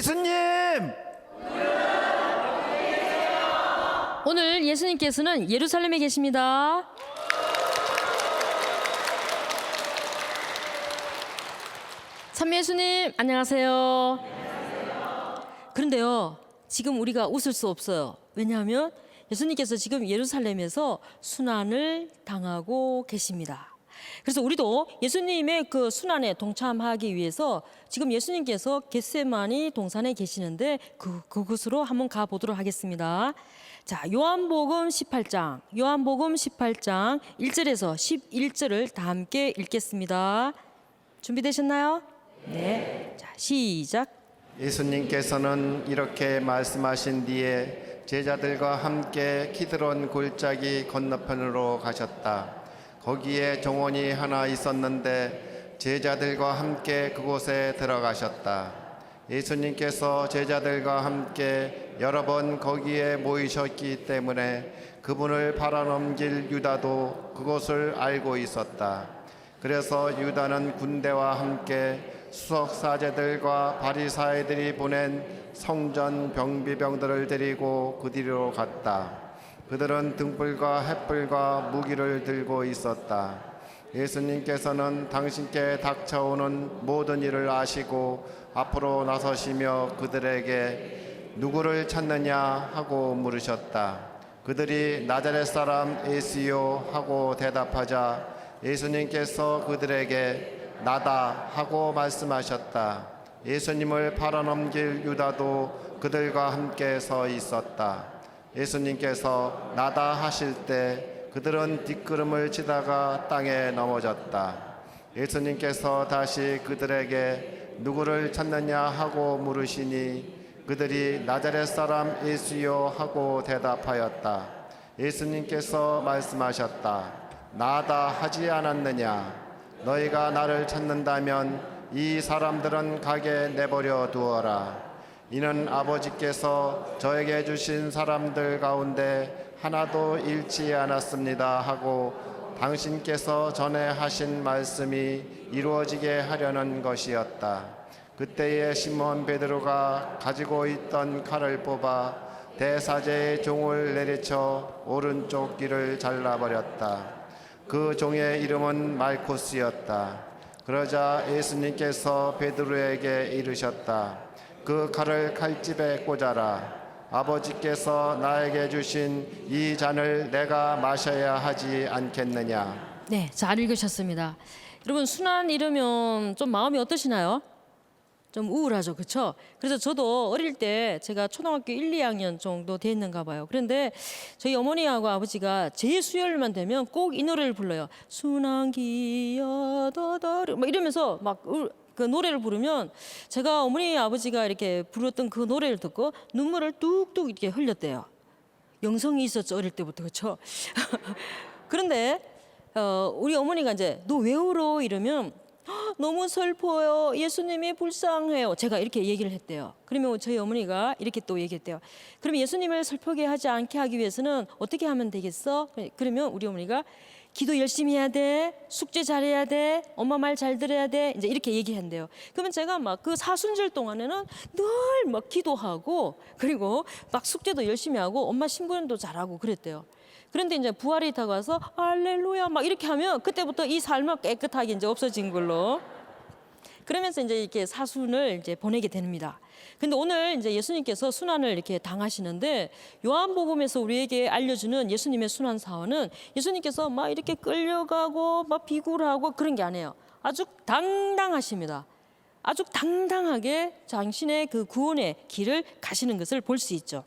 예수님! 오늘 예수님께서는 예루살렘에 계십니다. 참 예수님, 안녕하세요. 그런데요, 지금 우리가 웃을 수 없어요. 왜냐하면 예수님께서 지금 예루살렘에서 순환을 당하고 계십니다. 그래서 우리도 예수님의 그 순환에 동참하기 위해서 지금 예수님께서 겟세마니 동산에 계시는데 그곳으로 한번 가보도록 하겠습니다. 자, 요한복음 18장 1절에서 11절을 다 함께 읽겠습니다. 준비되셨나요? 네. 자, 시작. 예수님께서는 이렇게 말씀하신 뒤에 제자들과 함께 키드론 골짜기 건너편으로 가셨다. 거기에 정원이 하나 있었는데 제자들과 함께 그곳에 들어가셨다. 예수님께서 제자들과 함께 여러 번 거기에 모이셨기 때문에 그분을 팔아넘길 유다도 그곳을 알고 있었다. 그래서 유다는 군대와 함께 수석 사제들과 바리사이들이 보낸 성전 병비병들을 데리고 그 뒤로 갔다. 그들은 등불과 횃불과 무기를 들고 있었다. 예수님께서는 당신께 닥쳐오는 모든 일을 아시고 앞으로 나서시며 그들에게 누구를 찾느냐 하고 물으셨다. 그들이 나자렛 사람 예수요 하고 대답하자 예수님께서 그들에게 나다 하고 말씀하셨다. 예수님을 팔아넘길 유다도 그들과 함께 서 있었다. 예수님께서 나다 하실 때 그들은 뒷걸음을 치다가 땅에 넘어졌다. 예수님께서 다시 그들에게 누구를 찾느냐 하고 물으시니 그들이 나자렛 사람 예수요 하고 대답하였다. 예수님께서 말씀하셨다. 나다 하지 않았느냐? 너희가 나를 찾는다면 이 사람들은 가게 내버려 두어라. 이는 아버지께서 저에게 주신 사람들 가운데 하나도 잃지 않았습니다 하고 당신께서 전에 하신 말씀이 이루어지게 하려는 것이었다. 그때에 시몬 베드로가 가지고 있던 칼을 뽑아 대사제의 종을 내리쳐 오른쪽 귀를 잘라버렸다. 그 종의 이름은 말코스였다. 그러자 예수님께서 베드로에게 이르셨다. 그 칼을 칼집에 꽂아라. 아버지께서 나에게 주신 이 잔을 내가 마셔야 하지 않겠느냐. 네, 잘 읽으셨습니다. 여러분, 순환 이러면 좀 마음이 어떠시나요? 좀 우울하죠, 그렇죠? 그래서 저도 어릴 때 제가 초등학교 1, 2학년 정도 됐는가 봐요. 그런데 저희 어머니하고 아버지가 제 수요일만 되면 꼭 이 노래를 불러요. 순환기여 더더르 막 이러면서 막 그 노래를 부르면 제가 어머니 아버지가 이렇게 부르던 그 노래를 듣고 눈물을 뚝뚝 이렇게 흘렸대요. 영성이 있었죠, 어릴 때부터, 그렇죠? 그런데 우리 어머니가 이제 너 왜 울어? 이러면 너무 슬퍼요. 예수님이 불쌍해요. 제가 이렇게 얘기를 했대요. 그러면 저희 어머니가 이렇게 또 얘기했대요. 그럼 예수님을 슬프게 하지 않게 하기 위해서는 어떻게 하면 되겠어? 그러면 우리 어머니가 기도 열심히 해야 돼. 숙제 잘해야 돼. 엄마 말 잘 들어야 돼. 이제 이렇게 얘기한대요. 그러면 제가 막 그 사순절 동안에는 늘 막 기도하고 그리고 막 숙제도 열심히 하고 엄마 신부름도 잘하고 그랬대요. 그런데 이제 부활이 다가와서 할렐루야 막 이렇게 하면 그때부터 이 삶은 깨끗하게 이제 없어진 걸로. 그러면서 이제 이렇게 사순을 이제 보내게 됩니다. 근데 오늘 이제 예수님께서 순환을 이렇게 당하시는데 요한복음에서 우리에게 알려주는 예수님의 순환 사원은 예수님께서 막 이렇게 끌려가고 막 비굴하고 그런 게 아니에요. 아주 당당하십니다. 아주 당당하게 당신의 그 구원의 길을 가시는 것을 볼 수 있죠.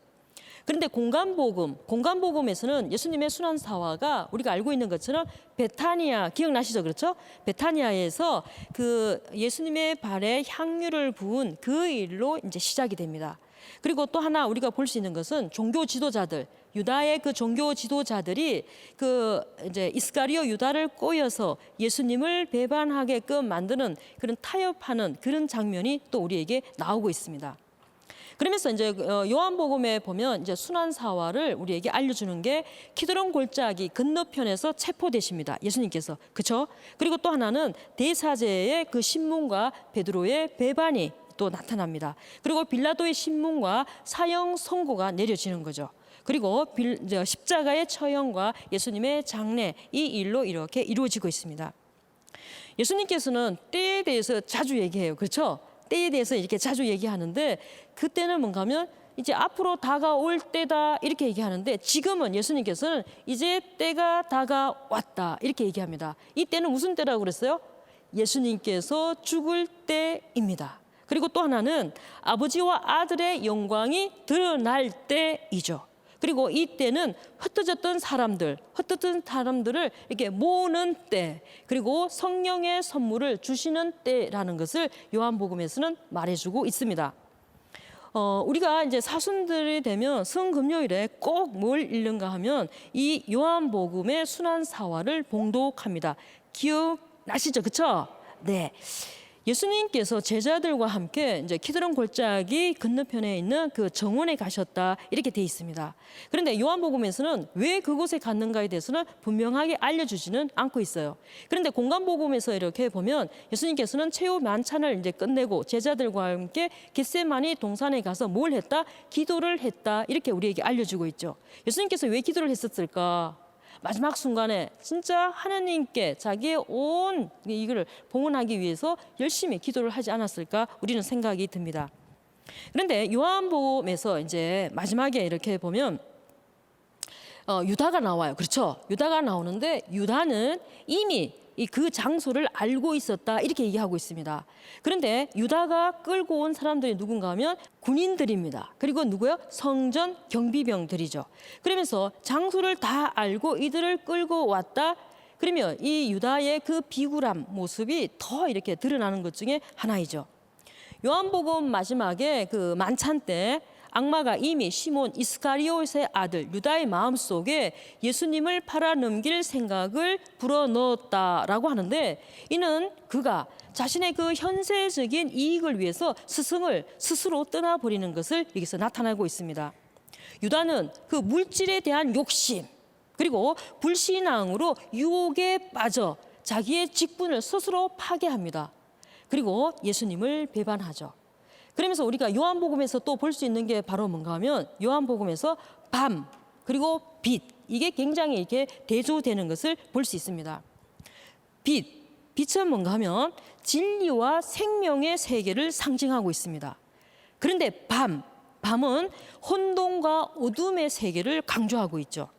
그런데 공간복음에서는 예수님의 순환사화가 우리가 알고 있는 것처럼 베타니아, 기억나시죠? 그렇죠? 베타니아에서 그 예수님의 발에 향유를 부은 그 일로 이제 시작이 됩니다. 그리고 또 하나 우리가 볼 수 있는 것은 종교 지도자들, 유다의 그 종교 지도자들이 그 이제 이스카리오 유다를 꼬여서 예수님을 배반하게끔 만드는 그런 타협하는 그런 장면이 또 우리에게 나오고 있습니다. 그러면서 이제 요한복음에 보면 이제 순환사화를 우리에게 알려주는 게 키드론 골짜기 건너편에서 체포되십니다. 예수님께서. 그렇죠? 그리고 또 하나는 대사제의 그 신문과 베드로의 배반이 또 나타납니다. 그리고 빌라도의 신문과 사형 선고가 내려지는 거죠. 그리고 십자가의 처형과 예수님의 장례, 이 일로 이렇게 이루어지고 있습니다. 예수님께서는 때에 대해서 자주 얘기해요. 그렇죠? 때에 대해서 이렇게 자주 얘기하는데 그때는 뭔가 하면 이제 앞으로 다가올 때다 이렇게 얘기하는데 지금은 예수님께서는 이제 때가 다가왔다 이렇게 얘기합니다. 이 때는 무슨 때라고 그랬어요? 예수님께서 죽을 때입니다. 그리고 또 하나는 아버지와 아들의 영광이 드러날 때이죠. 그리고 이때는 흩어졌던 사람들을 이렇게 모으는 때, 그리고 성령의 선물을 주시는 때라는 것을 요한복음에서는 말해주고 있습니다. 우리가 이제 사순들이 되면 성금요일에 꼭 뭘 읽는가 하면 이 요한복음의 순환사화를 봉독합니다. 기억나시죠? 그렇죠? 네. 예수님께서 제자들과 함께 이제 키드론 골짜기 건너편에 있는 그 정원에 가셨다 이렇게 돼 있습니다. 그런데 요한복음에서는 왜 그곳에 갔는가에 대해서는 분명하게 알려주지는 않고 있어요. 그런데 공간복음에서 이렇게 보면 예수님께서는 최후 만찬을 이제 끝내고 제자들과 함께 겟세마니 동산에 가서 뭘 했다? 기도를 했다 이렇게 우리에게 알려주고 있죠. 예수님께서 왜 기도를 했었을까? 마지막 순간에 진짜 하나님께 자기의 온 이걸 봉헌하기 위해서 열심히 기도를 하지 않았을까 우리는 생각이 듭니다. 그런데 요한복음에서 이제 마지막에 이렇게 보면 유다가 나와요. 그렇죠? 유다가 나오는데 유다는 이미 그 장소를 알고 있었다 이렇게 얘기하고 있습니다. 그런데 유다가 끌고 온 사람들이 누군가 하면 군인들입니다. 그리고 누구요? 성전 경비병들이죠. 그러면서 장소를 다 알고 이들을 끌고 왔다. 그러면 이 유다의 그 비굴한 모습이 더 이렇게 드러나는 것 중에 하나이죠. 요한복음 마지막에 그 만찬 때 악마가 이미 시몬 이스카리옷의 아들 유다의 마음속에 예수님을 팔아넘길 생각을 불어넣었다라고 하는데 이는 그가 자신의 그 현세적인 이익을 위해서 스승을 스스로 떠나버리는 것을 여기서 나타내고 있습니다. 유다는 그 물질에 대한 욕심 그리고 불신앙으로 유혹에 빠져 자기의 직분을 스스로 파괴합니다. 그리고 예수님을 배반하죠. 그러면서 우리가 요한복음에서 또 볼 수 있는 게 바로 뭔가 하면 요한복음에서 밤 그리고 빛 이게 굉장히 이렇게 대조되는 것을 볼 수 있습니다. 빛은 뭔가 하면 진리와 생명의 세계를 상징하고 있습니다. 그런데 밤은 혼돈과 어둠의 세계를 강조하고 있죠.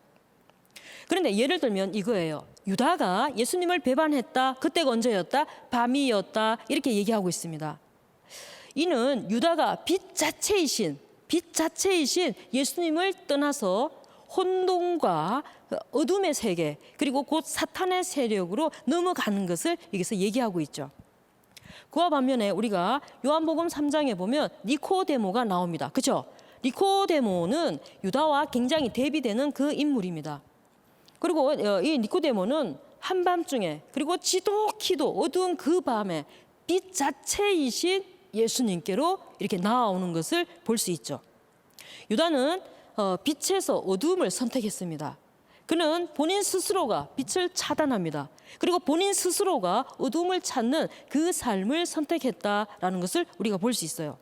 그런데 예를 들면 이거예요. 유다가 예수님을 배반했다. 그때가 언제였다? 밤이었다. 이렇게 얘기하고 있습니다. 이는 유다가 빛 자체이신 예수님을 떠나서 혼돈과 어둠의 세계 그리고 곧 사탄의 세력으로 넘어가는 것을 여기서 얘기하고 있죠. 그와 반면에 우리가 요한복음 3장에 보면 니코데모가 나옵니다. 그렇죠? 니코데모는 유다와 굉장히 대비되는 그 인물입니다. 그리고 이 니코데모는 한밤중에 그리고 지독히도 어두운 그 밤에 빛 자체이신 예수님께로 이렇게 나아오는 것을 볼 수 있죠. 유다는 빛에서 어둠을 선택했습니다. 그는 본인 스스로가 빛을 차단합니다. 그리고 본인 스스로가 어둠을 찾는 그 삶을 선택했다라는 것을 우리가 볼 수 있어요.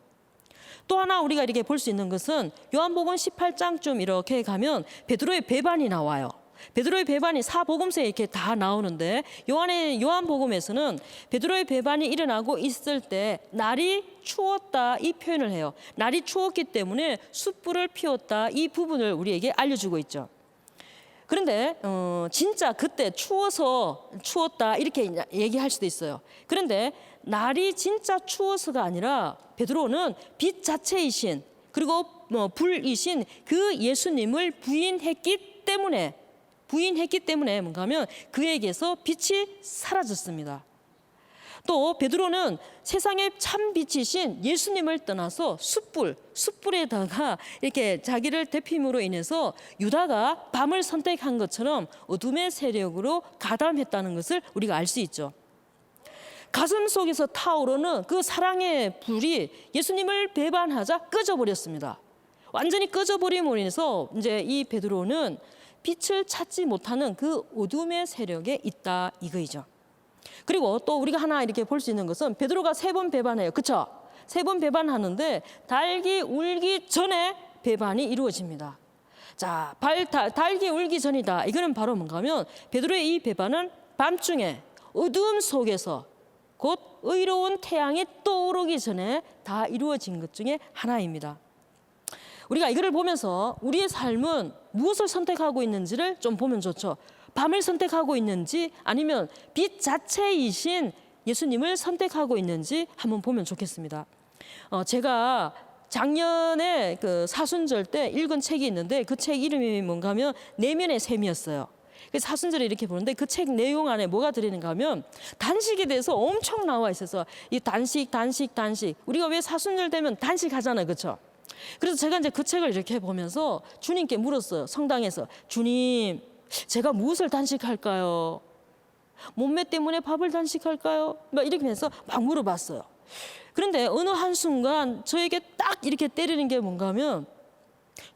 또 하나 우리가 이렇게 볼 수 있는 것은 요한복음 18장쯤 이렇게 가면 베드로의 배반이 나와요. 베드로의 배반이 사복음서에 이렇게 다 나오는데 요한복음에서는 베드로의 배반이 일어나고 있을 때 날이 추웠다 이 표현을 해요. 날이 추웠기 때문에 숯불을 피웠다 이 부분을 우리에게 알려주고 있죠. 그런데 진짜 그때 추웠다 이렇게 얘기할 수도 있어요. 그런데 날이 진짜 추워서가 아니라 베드로는 빛 자체이신 그리고 불이신 그 예수님을 부인했기 때문에 뭔가 하면 그에게서 빛이 사라졌습니다. 또 베드로는 세상의 참 빛이신 예수님을 떠나서 숯불에다가 이렇게 자기를 대피임으로 인해서 유다가 밤을 선택한 것처럼 어둠의 세력으로 가담했다는 것을 우리가 알 수 있죠. 가슴 속에서 타오르는 그 사랑의 불이 예수님을 배반하자 꺼져버렸습니다. 완전히 꺼져버림으로 인해서 이제 이 베드로는 빛을 찾지 못하는 그 어둠의 세력에 있다 이거이죠. 그리고 또 우리가 하나 이렇게 볼 수 있는 것은 베드로가 3번 배반해요. 그렇죠? 세 번 배반하는데 닭이 울기 전에 배반이 이루어집니다. 자, 닭이 울기 전이다. 이거는 바로 뭔가 하면 베드로의 이 배반은 밤중에 어두움 속에서 곧 의로운 태양이 떠오르기 전에 다 이루어진 것 중에 하나입니다. 우리가 이거를 보면서 우리의 삶은 무엇을 선택하고 있는지를 좀 보면 좋죠. 밤을 선택하고 있는지 아니면 빛 자체이신 예수님을 선택하고 있는지 한번 보면 좋겠습니다. 제가 작년에 그 사순절 때 읽은 책이 있는데 그 책 이름이 뭔가 하면 내면의 샘이었어요. 사순절에 이렇게 보는데 그 책 내용 안에 뭐가 들어있는가 하면 단식에 대해서 엄청 나와 있어서 이 단식. 우리가 왜 사순절 되면 단식하잖아요. 그렇죠? 그래서 제가 이제 그 책을 이렇게 보면서 주님께 물었어요. 성당에서. 주님, 제가 무엇을 단식할까요? 몸매 때문에 밥을 단식할까요? 막 이렇게 해서 막 물어봤어요. 그런데 어느 한순간 저에게 딱 이렇게 때리는 게 뭔가 하면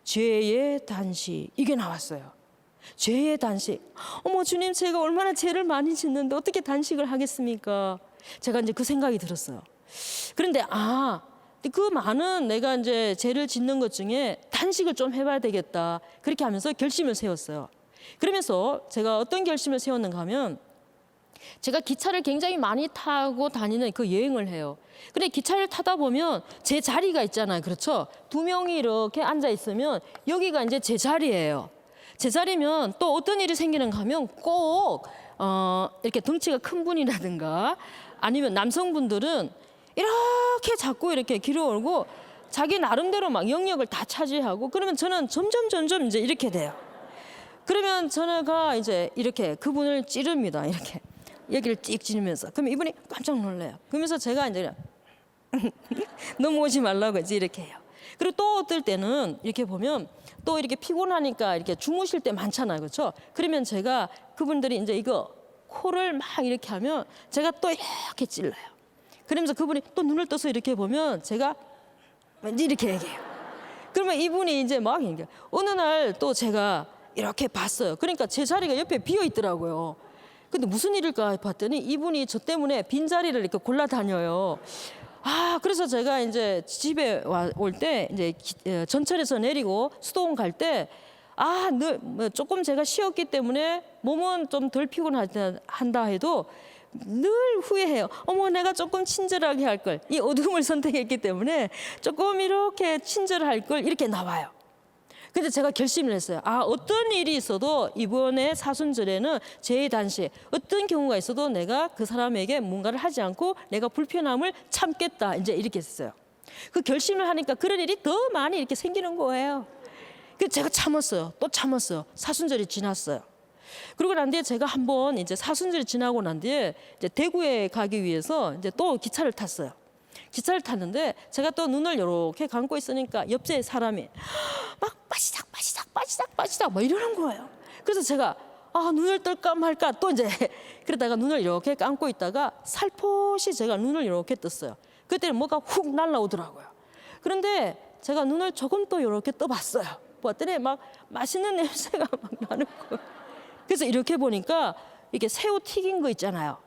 죄의 단식 이게 나왔어요. 죄의 단식. 어머 주님, 제가 얼마나 죄를 많이 짓는데 어떻게 단식을 하겠습니까? 제가 이제 그 생각이 들었어요. 그런데 그 많은 내가 이제 죄를 짓는 것 중에 단식을 좀 해봐야 되겠다. 그렇게 하면서 결심을 세웠어요. 그러면서 제가 어떤 결심을 세웠는가 하면 제가 기차를 굉장히 많이 타고 다니는 그 여행을 해요. 근데 기차를 타다 보면 제 자리가 있잖아요. 그렇죠? 두 명이 이렇게 앉아 있으면 여기가 이제 제 자리예요. 제 자리면 또 어떤 일이 생기는가 하면 꼭 이렇게 덩치가 큰 분이라든가 아니면 남성분들은 이렇게 자꾸 이렇게 길어오고 자기 나름대로 막 영역을 다 차지하고 그러면 저는 점점 이제 이렇게 돼요. 그러면 저가 이제 이렇게 그분을 찌릅니다. 이렇게 여기를 찍 찌르면서 그러면 이분이 깜짝 놀래요. 그러면서 제가 이제 넘어오지 말라고 이제 이렇게 해요. 그리고 또 어떨 때는 이렇게 보면 또 이렇게 피곤하니까 이렇게 주무실 때 많잖아요. 그렇죠? 그러면 제가 그분들이 이제 이거 코를 막 이렇게 하면 제가 또 이렇게 찔러요. 그러면서 그분이 또 눈을 떠서 이렇게 보면 제가 왠지 이렇게 얘기해요. 그러면 이분이 이제 막 얘기해요. 어느 날 또 제가 이렇게 봤어요. 그러니까 제 자리가 옆에 비어 있더라고요. 근데 무슨 일일까 봤더니 이분이 저 때문에 빈자리를 이렇게 골라 다녀요. 그래서 제가 이제 집에 올 때 이제 전철에서 내리고 수도원 갈 때 늘 조금 제가 쉬었기 때문에 몸은 좀 덜 피곤한다 해도 늘 후회해요. 어머, 내가 조금 친절하게 할 걸. 이 어둠을 선택했기 때문에 조금 이렇게 친절할 걸 이렇게 나와요. 근데 제가 결심을 했어요. 어떤 일이 있어도 이번에 사순절에는 죄의 단식, 어떤 경우가 있어도 내가 그 사람에게 뭔가를 하지 않고 내가 불편함을 참겠다. 이제 이렇게 했어요. 그 결심을 하니까 그런 일이 더 많이 이렇게 생기는 거예요. 그래서 제가 참았어요. 또 참았어요. 사순절이 지났어요. 그러고 난 뒤에 제가 한번 이제 사순절이 지나고 난 뒤에 이제 대구에 가기 위해서 이제 또 기차를 탔어요. 기차를 탔는데 제가 또 눈을 이렇게 감고 있으니까 옆에 사람이 막 빠시작 막 이러는 거예요. 그래서 제가 눈을 뜰까 말까 또 이제 그러다가 눈을 이렇게 감고 있다가 살포시 제가 눈을 이렇게 떴어요. 그때는 뭐가 훅 날라오더라고요. 그런데 제가 눈을 조금 또 이렇게 떠봤어요. 봤더니 막 맛있는 냄새가 막 나는 거예요. 그래서 이렇게 보니까 이게 새우 튀긴 거 있잖아요.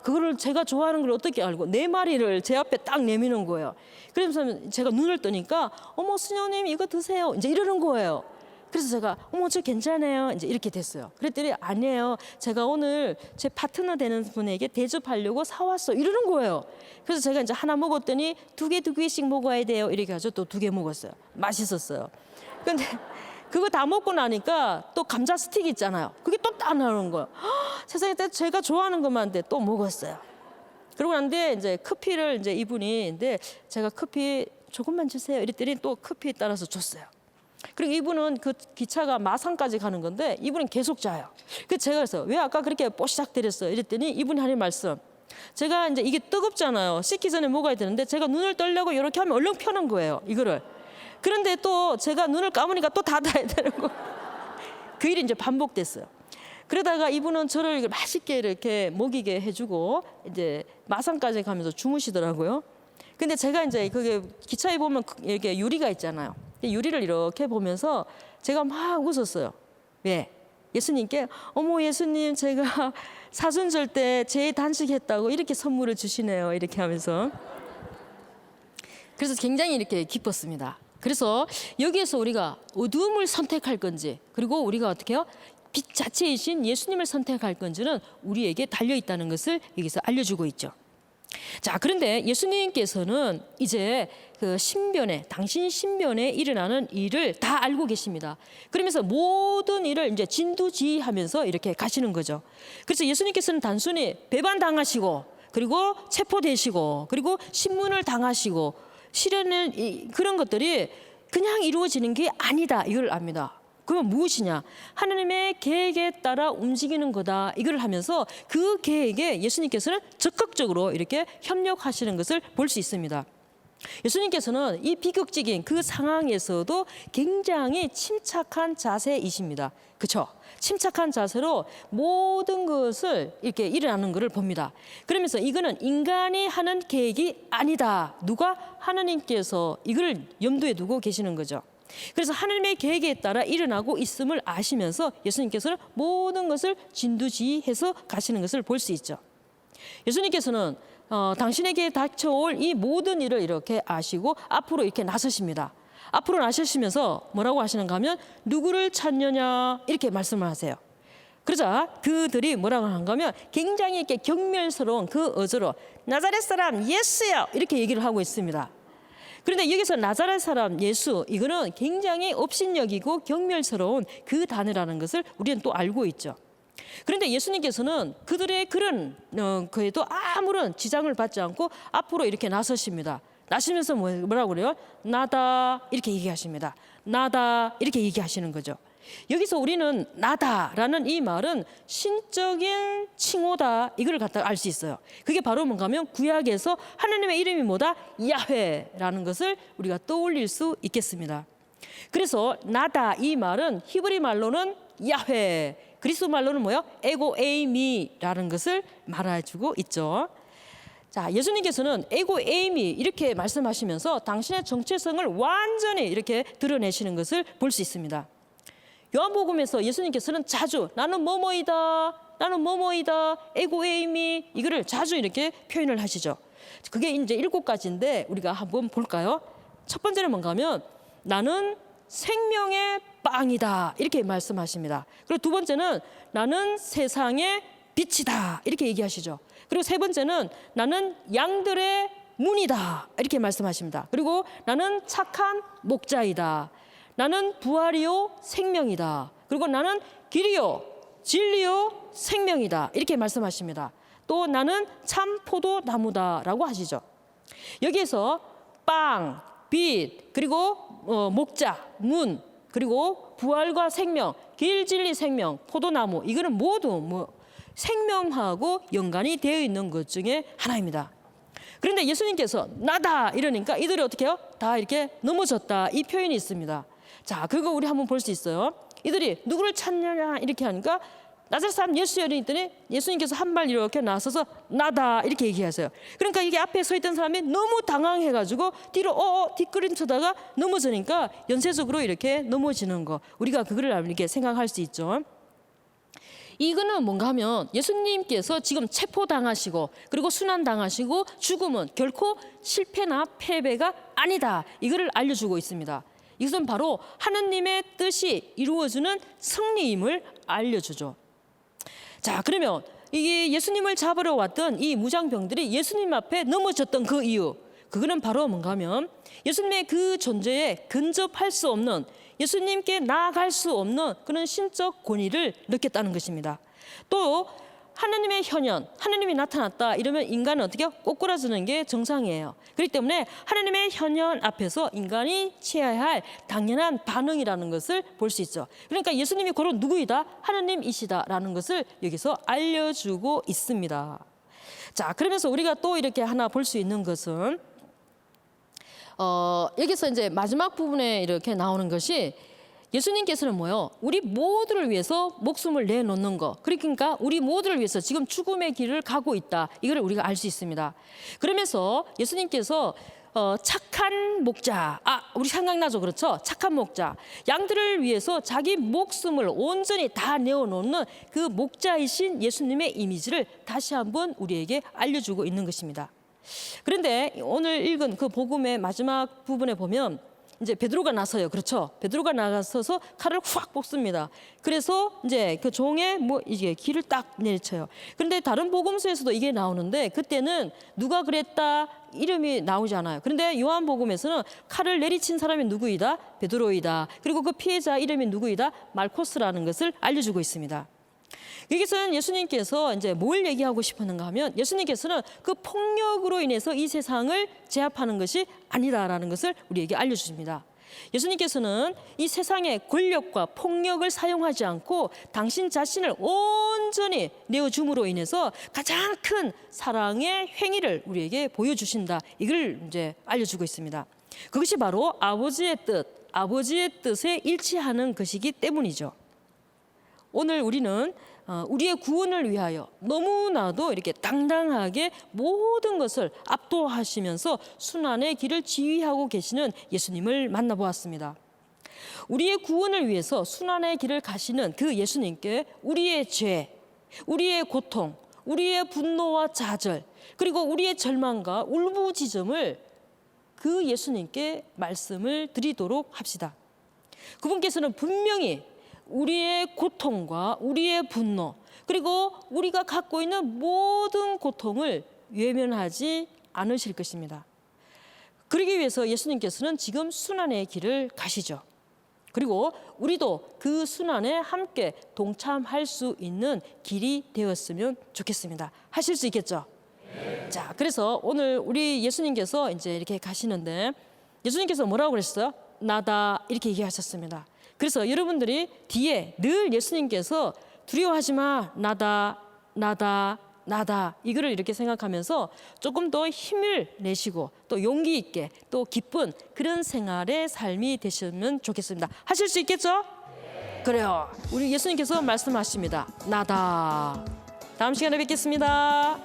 그거를 제가 좋아하는 걸 어떻게 알고 4마리를 제 앞에 딱 내미는 거예요. 그래서 제가 눈을 뜨니까 어머 수녀님 이거 드세요. 이제 이러는 거예요. 그래서 제가 어머 저 괜찮아요. 이제 이렇게 됐어요. 그랬더니 아니에요. 제가 오늘 제 파트너 되는 분에게 대접하려고 사왔어. 이러는 거예요. 그래서 제가 이제 하나 먹었더니 두 개씩 먹어야 돼요. 이렇게 해서 또 2개 먹었어요. 맛있었어요. 근데 그거 다 먹고 나니까 또 감자 스틱 있잖아요. 그게 또 딱 나오는 거예요. 세상에 제가 좋아하는 것만데 또 먹었어요. 그러고 난 뒤에 이제 커피를 이제 이분이 근데 제가 커피 조금만 주세요. 이랬더니 또 커피에 따라서 줬어요. 그리고 이분은 그 기차가 마산까지 가는 건데 이분은 계속 자요. 그래서 제가 그래서 왜 아까 그렇게 뽀시작 때렸어요? 이랬더니 이분이 하는 말씀. 제가 이제 이게 뜨겁잖아요. 씻기 전에 먹어야 되는데 제가 눈을 떨려고 이렇게 하면 얼른 펴는 거예요. 이거를. 그런데 또 제가 눈을 감으니까 또 닫아야 되는 거. 그 일이 이제 반복됐어요. 그러다가 이분은 저를 맛있게 이렇게 먹이게 해주고 이제 마산까지 가면서 주무시더라고요. 근데 제가 이제 그게 기차에 보면 이렇게 유리가 있잖아요. 유리를 이렇게 보면서 제가 막 웃었어요. 왜? 예수님께 어머 예수님 제가 사순절 때 제 단식했다고 이렇게 선물을 주시네요. 이렇게 하면서. 그래서 굉장히 이렇게 기뻤습니다. 그래서 여기에서 우리가 어두움을 선택할 건지, 그리고 우리가 어떻게 해요? 빛 자체이신 예수님을 선택할 건지는 우리에게 달려 있다는 것을 여기서 알려주고 있죠. 자, 그런데 예수님께서는 이제 그 신변에, 당신 신변에 일어나는 일을 다 알고 계십니다. 그러면서 모든 일을 이제 진두지휘하면서 이렇게 가시는 거죠. 그래서 예수님께서는 단순히 배반당하시고, 그리고 체포되시고, 그리고 신문을 당하시고, 실현을 그런 것들이 그냥 이루어지는 게 아니다, 이걸 압니다. 그건 무엇이냐? 하나님의 계획에 따라 움직이는 거다. 이걸 하면서 그 계획에 예수님께서는 적극적으로 이렇게 협력하시는 것을 볼 수 있습니다. 예수님께서는 이 비극적인 그 상황에서도 굉장히 침착한 자세이십니다. 그렇죠? 침착한 자세로 모든 것을 이렇게 일어나는 것을 봅니다. 그러면서 이거는 인간이 하는 계획이 아니다. 누가? 하나님께서 이걸 염두에 두고 계시는 거죠. 그래서 하나님의 계획에 따라 일어나고 있음을 아시면서 예수님께서는 모든 것을 진두지휘해서 가시는 것을 볼 수 있죠. 예수님께서는 당신에게 닥쳐올 이 모든 일을 이렇게 아시고 앞으로 이렇게 나서십니다. 앞으로 나서시면서 뭐라고 하시는가 하면 누구를 찾느냐 이렇게 말씀을 하세요. 그러자 그들이 뭐라고 하는가 하면 굉장히 이렇게 경멸스러운 그 어조로 나자렛 사람 예수요 이렇게 얘기를 하고 있습니다. 그런데 여기서 나자렛 사람 예수, 이거는 굉장히 업신여기고 경멸스러운 그 단어라는 것을 우리는 또 알고 있죠. 그런데 예수님께서는 그들의 그런 그에도 아무런 지장을 받지 않고 앞으로 이렇게 나서십니다. 나시면서 뭐라고 그래요? 나다 이렇게 얘기하십니다. 나다 이렇게 얘기하시는 거죠. 여기서 우리는 나다라는 이 말은 신적인 칭호다, 이걸 갖다 알 수 있어요. 그게 바로 뭔가 하면 구약에서 하나님의 이름이 뭐다? 야훼라는 것을 우리가 떠올릴 수 있겠습니다. 그래서 나다 이 말은 히브리 말로는 야훼, 그리스도 말로는 뭐예요? 에고 에이미라는 것을 말해주고 있죠. 자, 예수님께서는 에고 에이미 이렇게 말씀하시면서 당신의 정체성을 완전히 이렇게 드러내시는 것을 볼 수 있습니다. 요한복음에서 예수님께서는 자주 나는 뭐뭐이다, 나는 뭐뭐이다, 에고 에이미 이거를 자주 이렇게 표현을 하시죠. 그게 이제 7가지인데 우리가 한번 볼까요? 첫 번째는 뭔가 하면 나는 생명의 빵이다 이렇게 말씀하십니다. 그리고 두 번째는 나는 세상의 빛이다 이렇게 얘기하시죠. 그리고 세 번째는 나는 양들의 문이다 이렇게 말씀하십니다. 그리고 나는 착한 목자이다. 나는 부활이요 생명이다. 그리고 나는 길이요 진리요 생명이다 이렇게 말씀하십니다. 또 나는 참 포도나무다라고 하시죠. 여기에서 빵, 빛, 그리고 목자, 문, 그리고 부활과 생명, 길, 진리, 생명, 포도나무 이거는 모두 생명하고 연관이 되어 있는 것 중에 하나입니다. 그런데 예수님께서 나다 이러니까 이들이 어떻게 해요? 다 이렇게 넘어졌다 이 표현이 있습니다. 자, 그거 우리 한번 볼 수 있어요. 이들이 누구를 찾느냐 이렇게 하니까 나자렛 사람 예수여 이랬더니 예수님께서 한 발 이렇게 나서서 나다 이렇게 얘기하세요. 그러니까 이게 앞에 서 있던 사람이 너무 당황해가지고 뒤로 뒷걸음쳐다가 넘어지니까 연쇄적으로 이렇게 넘어지는 거, 우리가 그거를 이렇게 생각할 수 있죠. 이거는 뭔가 하면 예수님께서 지금 체포당하시고 그리고 순환당하시고 죽음은 결코 실패나 패배가 아니다 이거를 알려주고 있습니다. 이것은 바로 하나님의 뜻이 이루어지는 승리임을 알려주죠. 자, 그러면 이게 예수님을 잡으러 왔던 이 무장병들이 예수님 앞에 넘어졌던 그 이유, 그거는 바로 뭔가 하면 예수님의 그 존재에 근접할 수 없는, 예수님께 나아갈 수 없는 그런 신적 권위를 느꼈다는 것입니다. 또 하나님의 현현, 하나님이 나타났다 이러면 인간은 어떻게 꼬꾸라지는 게 정상이에요. 그렇기 때문에 하나님의 현현 앞에서 인간이 취해야 할 당연한 반응이라는 것을 볼 수 있죠. 그러니까 예수님이 고로 누구이다? 하나님이시다라는 것을 여기서 알려주고 있습니다. 자, 그러면서 우리가 또 이렇게 하나 볼 수 있는 것은 여기서 이제 마지막 부분에 이렇게 나오는 것이 예수님께서는 뭐요? 우리 모두를 위해서 목숨을 내놓는 거. 그러니까 우리 모두를 위해서 지금 죽음의 길을 가고 있다. 이걸 우리가 알 수 있습니다. 그러면서 예수님께서 착한 목자, 우리 생각나죠? 그렇죠? 착한 목자. 양들을 위해서 자기 목숨을 온전히 다 내어놓는 그 목자이신 예수님의 이미지를 다시 한번 우리에게 알려주고 있는 것입니다. 그런데 오늘 읽은 그 복음의 마지막 부분에 보면 이제 베드로가 나서요. 그렇죠? 베드로가 나서서 칼을 확 뽑습니다. 그래서 이제 그 종에 뭐 이게 길을 딱 내리쳐요. 그런데 다른 복음서에서도 이게 나오는데 그때는 누가 그랬다 이름이 나오지 않아요. 그런데 요한복음에서는 칼을 내리친 사람이 누구이다? 베드로이다. 그리고 그 피해자 이름이 누구이다? 말코스라는 것을 알려주고 있습니다. 여기서는 예수님께서 이제 뭘 얘기하고 싶었는가 하면 예수님께서는 그 폭력으로 인해서 이 세상을 제압하는 것이 아니다라는 것을 우리에게 알려주십니다. 예수님께서는 이 세상의 권력과 폭력을 사용하지 않고 당신 자신을 온전히 내어줌으로 인해서 가장 큰 사랑의 행위를 우리에게 보여주신다. 이걸 이제 알려주고 있습니다. 그것이 바로 아버지의 뜻에 일치하는 것이기 때문이죠. 오늘 우리는 우리의 구원을 위하여 너무나도 이렇게 당당하게 모든 것을 압도하시면서 순환의 길을 지휘하고 계시는 예수님을 만나보았습니다. 우리의 구원을 위해서 순환의 길을 가시는 그 예수님께 우리의 죄, 우리의 고통, 우리의 분노와 좌절, 그리고 우리의 절망과 울부짖음을 그 예수님께 말씀을 드리도록 합시다. 그분께서는 분명히 우리의 고통과 우리의 분노 그리고 우리가 갖고 있는 모든 고통을 외면하지 않으실 것입니다. 그러기 위해서 예수님께서는 지금 순환의 길을 가시죠. 그리고 우리도 그 순환에 함께 동참할 수 있는 길이 되었으면 좋겠습니다. 하실 수 있겠죠? 네. 자, 그래서 오늘 우리 예수님께서 이제 이렇게 가시는데 예수님께서 뭐라고 그랬어요? 나다 이렇게 얘기하셨습니다. 그래서 여러분들이 뒤에 늘 예수님께서 두려워하지 마, 나다, 나다, 나다 이거를 이렇게 생각하면서 조금 더 힘을 내시고 또 용기 있게 또 기쁜 그런 생활의 삶이 되시면 좋겠습니다. 하실 수 있겠죠? 네. 그래요. 우리 예수님께서 말씀하십니다. 나다. 다음 시간에 뵙겠습니다.